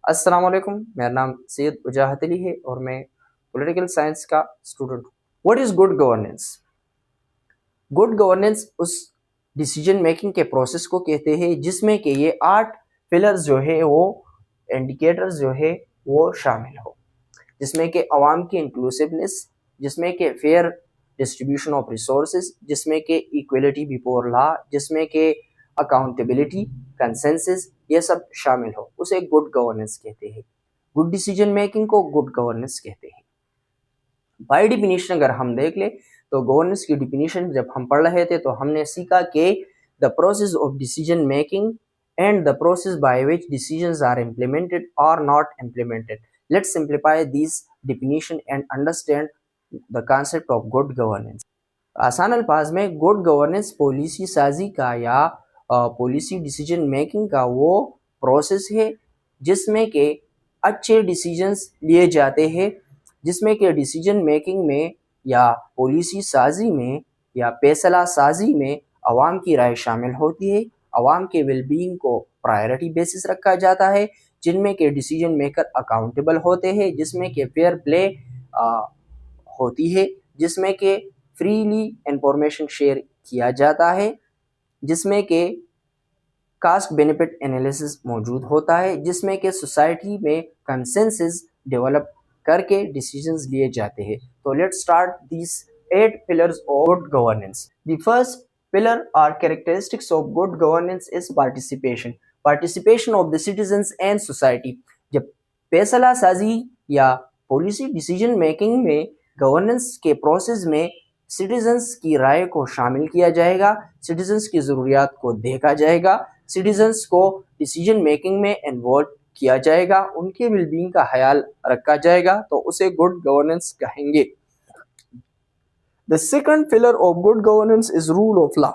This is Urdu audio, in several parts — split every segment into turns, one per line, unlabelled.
السلام علیکم، میرا نام سید وجاہت علی ہے اور میں پولیٹیکل سائنس کا اسٹوڈنٹ ہوں۔ What is good governance? Good governance اس ڈیسیجن میکنگ کے پروسیس کو کہتے ہیں جس میں کہ یہ 8 پلرز جو ہے وہ انڈیکیٹرز جو ہے وہ شامل ہو، جس میں کہ عوام کی انکلوسیونیس، جس میں کہ فیئر ڈسٹریبیوشن آف ریسورسز، جس میں کہ ایکویلٹی بیفور لا، جس میں کہ اکاؤنٹیبلٹی، کنسنسس، یہ سب شامل ہو، اسے گڈ گورننس کہتے ہیں۔ گڈ ڈیسیجن میکنگ کو گڈ گورننس کہتے ہیں۔ بائی ڈیفینیشن اگر ہم دیکھ لیں تو گورننس کی ڈیفینیشن جب ہم پڑھ رہے تھے تو ہم نے سیکھا کہ the process of decision making and the process by which decisions are implemented اور not implemented. Let's simplify this definition and understand the concept of good governance. آسان الفاظ میں گڈ گورننس پالیسی سازی کا یا پالیسی ڈیسیجن میکنگ کا وہ پروسیس ہے جس میں کہ اچھے ڈیسیجنز لیے جاتے ہیں، جس میں کہ ڈیسیجن میکنگ میں یا پالیسی سازی میں یا فیصلہ سازی میں عوام کی رائے شامل ہوتی ہے، عوام کے ویل بینگ کو پرائرٹی بیسس رکھا جاتا ہے، جن میں کہ ڈیسیجن میکر اکاؤنٹیبل ہوتے ہیں، جس میں کہ فیئر پلے ہوتی ہے، جس میں کہ فریلی انفارمیشن شیئر کیا جاتا ہے، جس میں کہ کاسٹ بینیفٹ انالیسس موجود ہوتا ہے، جس میں کہ سوسائٹی میں کنسنسس ڈیولپ کر کے ڈیسیجنز لیے جاتے ہیں۔ تو let start this 8 pillars of good governance. The first pillar or characteristics of good governance is participation. Participation of the citizens and society. جب فیصلہ سازی یا پالیسی ڈیسیجن میکنگ میں گورننس کے پروسیس میں سٹیزنز کی رائے کو شامل کیا جائے گا، سٹیزنز کی ضروریات کو دیکھا جائے گا، سٹیزنز کو ڈیسیجن میکنگ میں انوالو کیا جائے گا، ان کے ویل بینگ کا خیال رکھا جائے گا، تو اسے گڈ گورننس کہیں گے۔ The second pillar of good governance is rule of law.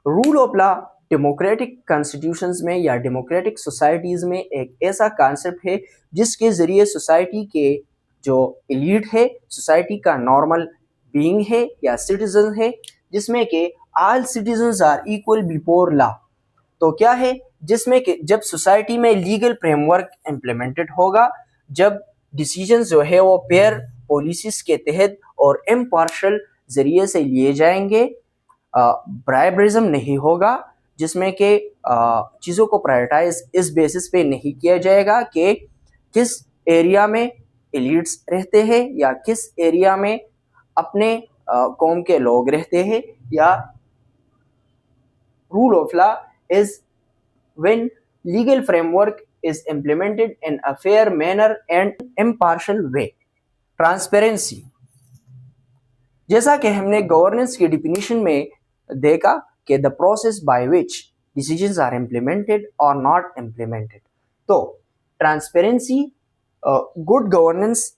Rule of law democratic constitutions میں یا ڈیموکریٹک سوسائٹیز میں ایک ایسا کانسیپٹ ہے جس کے ذریعے سوسائٹی کے جو ایلیٹ ہے، سوسائٹی کا نارمل بینگ ہے یا سٹیزن ہے، جس میں کہ آل سٹیزنز آر ایکول بیفور لا۔ تو کیا ہے؟ جس میں کہ جب سوسائٹی میں لیگل فریم ورک امپلیمنٹڈ ہوگا، جب ڈیسیجنز جو ہے وہ فیئر پالیسیز کے تحت اور امپارشل ذریعے سے لیے جائیں گے، برائبرزم نہیں ہوگا، جس میں کہ چیزوں کو پرائرٹائز اس بیسس پہ نہیں کیا جائے گا کہ کس ایریا میں ایلیٹس رہتے ہیں یا کس ایریا میں اپنے قوم کے لوگ رہتے ہیں، یا rule of law is when legal framework is implemented in a fair manner and impartial way. Transparency, جیسا کہ ہم نے گورننس کی ڈیفینیشن میں دیکھا کہ the process by which decisions are implemented or not implemented. تو ٹرانسپیرنسی گڈ گورننس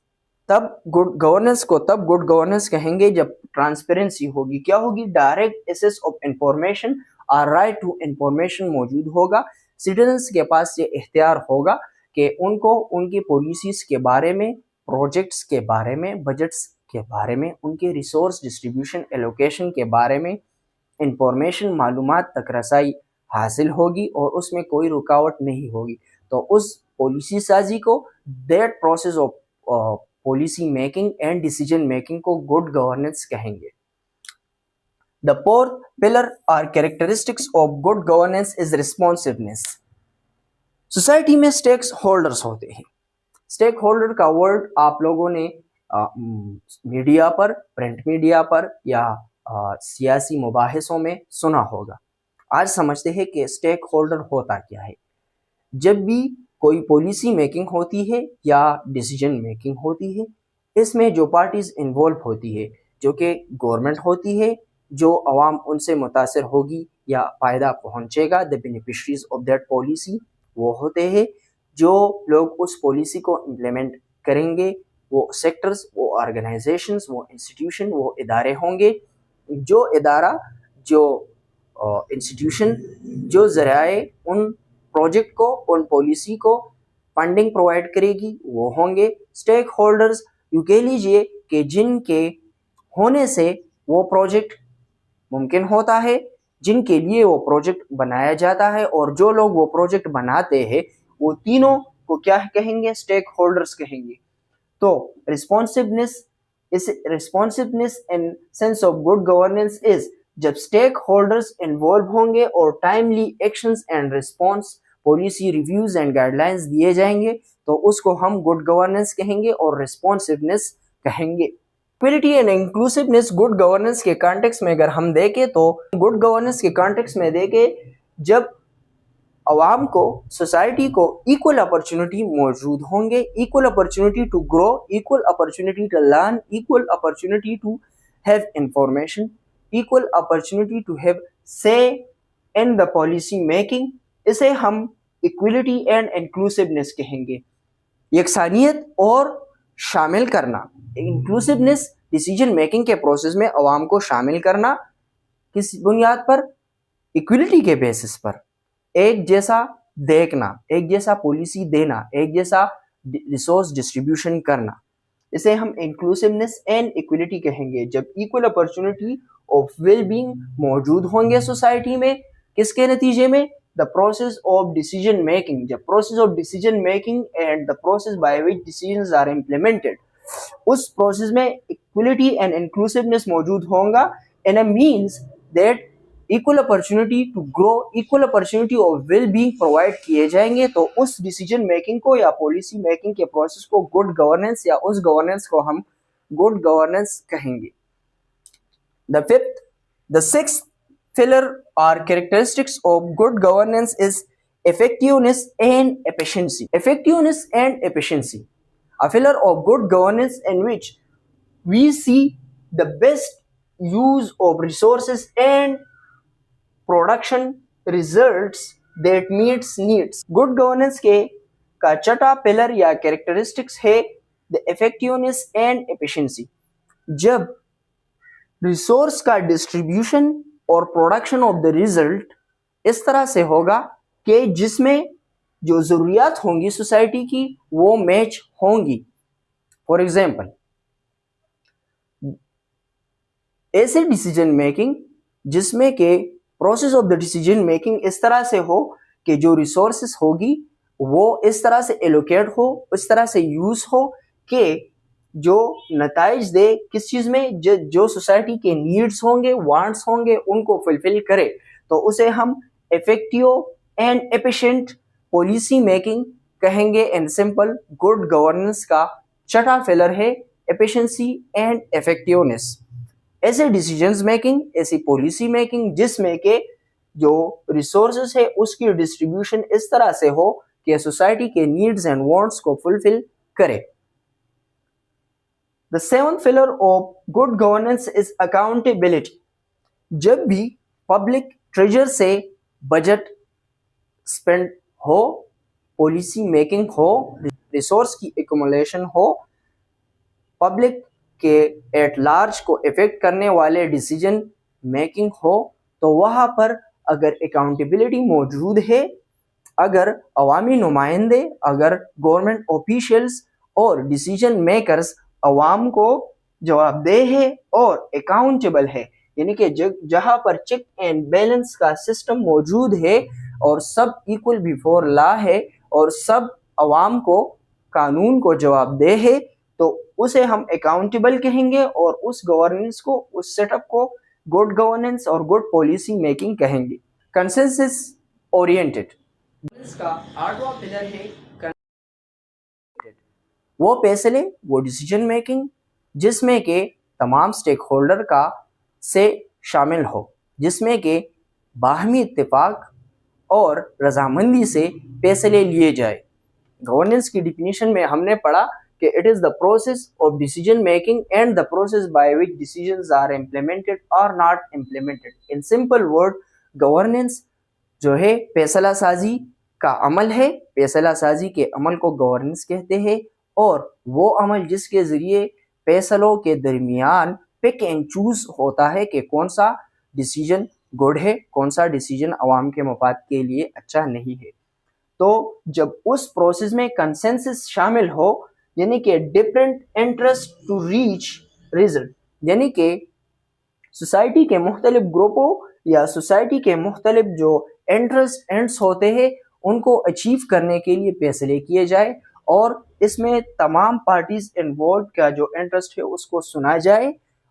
کو تب گڈ گورننس کہیں گے جب ٹرانسپیرنسی ہوگی۔ کیا ہوگی؟ ڈائریکٹ ایکسیس آف انفارمیشن اور رائٹ ٹو انفارمیشن موجود ہوگا، سٹیزنس کے پاس یہ اختیار ہوگا کہ ان کو ان کی پالیسیز کے بارے میں، پروجیکٹس کے بارے میں، بجٹس کے بارے میں، ان کے ریسورس ڈسٹریبیوشن ایلوکیشن کے بارے میں انفارمیشن، معلومات تک رسائی حاصل ہوگی اور اس میں کوئی رکاوٹ نہیں ہوگی۔ تو اس پالیسی سازی کو، that process of policy making and decision making کو گڈ گورننس کہیں گے۔ The fourth pillar or characteristics of good governance is responsiveness. Society میں سٹیک ہولڈرز ہوتے ہیں۔ سٹیک ہولڈر کا ورڈ آپ لوگوں نے میڈیا پر، پرنٹ میڈیا پر یا سیاسی مباحثوں میں سنا ہوگا۔ آج سمجھتے ہیں کہ سٹیک ہولڈر ہوتا کیا ہے۔ جب بھی کوئی پالیسی میکنگ ہوتی ہے یا ڈیسیجن میکنگ ہوتی ہے، اس میں جو پارٹیز انوالو ہوتی ہے، جو کہ گورنمنٹ ہوتی ہے، جو عوام ان سے متاثر ہوگی یا فائدہ پہنچے گا، the beneficiaries of that policy، وہ ہوتے ہیں جو لوگ اس پالیسی کو امپلیمنٹ کریں گے، وہ سیکٹرز، وہ آرگنائزیشنز، وہ انسٹیٹیوشن، وہ ادارے ہوں گے۔ جو ادارہ، جو انسٹیٹیوشن، جو ذرائع ان پروجیکٹ کو، ان پالیسی کو فنڈنگ پرووائڈ کرے گی، وہ ہوں گے اسٹیک ہولڈرز۔ یوں کہہ لیجئے کہ جن کے ہونے سے وہ پروجیکٹ ممکن ہوتا ہے، جن کے لیے وہ پروجیکٹ بنایا جاتا ہے، اور جو لوگ وہ پروجیکٹ بناتے ہیں وہ تینوں کو کیا کہیں گے؟ اسٹیک ہولڈرس کہیں گے. تو responsiveness in sense of good governance is جب اسٹیک ہولڈرس انوالو ہوں گے اور timely actions and response policy reviews and guidelines دیے جائیں گے تو اس کو ہم گڈ گورننس کہیں گے اور ریسپانسونیس کہیں گے. ایکویلٹی اینڈ انکلوسیونیس گڈ گورننس کے کانٹیکس میں اگر ہم دیکھیں تو گڈ گورننس کے کانٹیکس میں دیکھیں جب عوام کو، سوسائٹی کو ایکول اپرچونٹی موجود ہوں گے، equal opportunity to grow, equal opportunity to learn, equal opportunity to have information, equal opportunity to have say in the policy making. اسے ہم ایکویلٹی اینڈ انکلوسیونیس کہیں گے. یکسانیت اور شامل کرنا، انکلوسیونیس ڈیسیجن میکنگ کے پروسیس میں عوام کو شامل کرنا کس بنیاد پر؟ ایکویلٹی کے بیسس پر. ایک جیسا دیکھنا، ایک جیسا پالیسی دینا، ایک جیسا ریسورس ڈسٹریبیوشن کرنا. اسے ہم انکلوسیونیس اینڈ ایکویلٹی کہیں گے. جب equal opportunity of well being موجود ہوں گے سوسائٹی میں، کس کے نتیجے میں؟ The process of decision making. جب process of decision making and the process by which decisions are implemented, اس پروسیس میں ایکویلٹی اینڈ انکلوسیونیس موجود ہوں گا. And it means that equal opportunity to grow, equal opportunity of well being provide کیے جائیں گے تو اس ڈیسیجن میکنگ کو یا پالیسی میکنگ کے پروسیس کو گڈ گورننس یا اس گورننس کو ہم گڈ گورننس کہیں گے. The sixth pillar or characteristics of good governance is effectiveness and efficiency. Effectiveness and efficiency. A pillar of good governance in which we see the best use of resources and production results that meets needs. Good governance کے کا چھٹا پلر یا کیریکٹرسٹکس ہے the effectiveness and efficiency. جب ریسورس کا ڈسٹریبیوشن اور پروڈکشن آف دا ریزلٹ اس طرح سے ہوگا کہ جس میں جو ضروریات ہوں گی سوسائٹی کی وہ میچ ہوں گی. فار ایگزامپل ایسے ڈیسیجن میکنگ جس میں کہ process of the decision making اس طرح سے ہو کہ جو ریسورسز ہوگی وہ اس طرح سے ایلوکیٹ ہو، اس طرح سے یوز ہو کہ جو نتائج دے کس چیز میں، جو سوسائٹی کے نیڈس ہوں گے، وانٹس ہوں گے، ان کو فلفل کرے. تو اسے ہم ایفیکٹیو اینڈ ایفیشینٹ پالیسی میکنگ کہیں گے. اینڈ سمپل گڈ گورننس کا چھٹا فلر ہے ایفیشنسی اینڈ ایفیکٹیونیس. ایسے ڈیسیجنز میکنگ، ایسی پالیسی میکنگ جس میں کہ جو ریسورسز ہے اس کی ڈسٹریبیوشن اس طرح سے ہو کہ سوسائٹی کے نیڈز اینڈ وانٹس کو فلفل کرے. The seventh pillar of good governance is accountability. جب بھی پبلک ٹریجر سے بجٹ اسپینڈ ہو، پالیسی میکنگ ہو، ریسورس کی ایکومولیشن ہو، پبلک کے ایٹ لارج کو افیکٹ کرنے والے ڈیسیجن میکنگ ہو، تو وہاں پر اگر اکاؤنٹیبلٹی موجود ہے، اگر عوامی نمائندے، اگر گورنمنٹ آفیشیلز اور ڈیسیجن میکرز عوام کو جواب دہ ہے اور اکاؤنٹیبل ہے، یعنی کہ جہاں پر چیک اینڈ بیلنس کا سسٹم موجود ہے اور سب ایکول بیفور لا ہے اور سب عوام کو قانون کو جواب دہ ہے، تو اسے ہم اکاؤنٹیبل کہیں گے اور اس گورننس کو، اس سیٹ اپ کو گڈ گورننس اور گڈ پالیسی میکنگ کہیں گے. کنسنسس اورینٹڈ کا آٹھواں پلر ہے وہ فیصلے، وہ ڈیسیجن میکنگ جس میں کہ تمام سٹیک ہولڈر کا سے شامل ہو، جس میں کہ باہمی اتفاق اور رضامندی سے فیصلے لیے جائے. گورننس کی ڈیفینیشن میں ہم نے پڑھا کہ it is the process of decision making and the process by which decisions are implemented اور not implemented. In simple word governance جو ہے فیصلہ سازی کا عمل ہے. فیصلہ سازی کے عمل کو گورننس کہتے ہیں، اور وہ عمل جس کے ذریعے فیصلوں کے درمیان پک اینڈ چوز ہوتا ہے کہ کون سا ڈیسیجن گڈ ہے، کون سا ڈیسیجن عوام کے مفاد کے لیے اچھا نہیں ہے. تو جب اس پروسیس میں کنسنسس شامل ہو، یعنی کہ different interest to reach result, یعنی کہ سوسائٹی کے مختلف گروپوں یا سوسائٹی کے مختلف جو انٹرسٹ اینڈس ہوتے ہیں ان کو اچیو کرنے کے لیے فیصلے کیے جائے اور اس میں تمام پارٹیز انوالوڈ کا جو انٹرسٹ ہے اس کو سنا جائے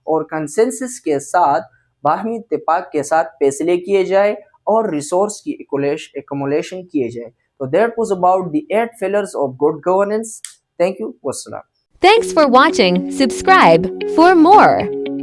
اور کنسنسس کے ساتھ باہمی اتفاق کے ساتھ فیصلے کیے جائے اور ریسورس کی ایکومولیشن کیے جائے. So that was about the 8 pillars of good governance. Thank you. Wassalam.
Thanks for watching. Subscribe for more.